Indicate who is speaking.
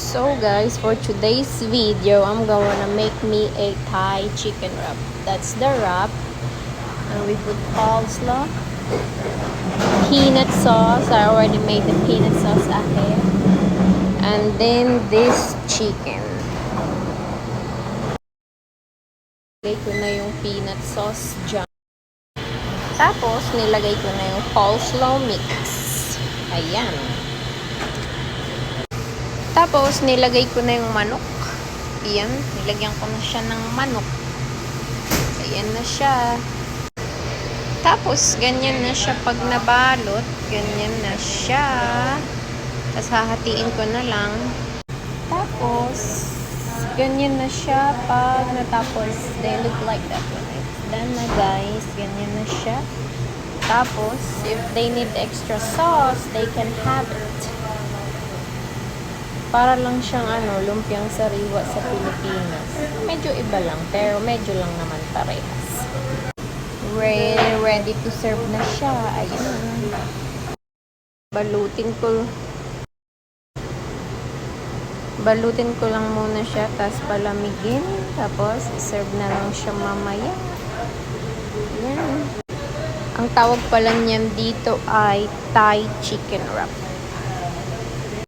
Speaker 1: So guys, for today's video, I'm gonna make me a Thai chicken wrap. That's the wrap. And we put coleslaw, peanut sauce. I already made the peanut sauce ahead. And then this chicken. Nilagay ko na yung peanut sauce dyan. Tapos, nilagay ko na yung coleslaw mix. Ayan. Tapos, nilagay ko na yung manok. Ayan, nilagyan ko na siya ng manok. Ayan na siya. Tapos, ganyan na siya pag nabalot. Ganyan na siya. Tapos, hahatiin ko na lang. Tapos, ganyan na siya pag natapos. They look like that when it's done na, guys. Ganyan na siya. Tapos, if they need extra sauce, they can have it. Para lang siyang lumpiang sariwa sa Pilipinas. Medyo iba lang, pero medyo lang naman parehas. Ready to serve na siya. Ayun. Balutin ko lang muna siya, tapos palamigin. Tapos, iserve na lang siya mamaya. Ayan. Ang tawag pala niyan dito ay Thai chicken wrap.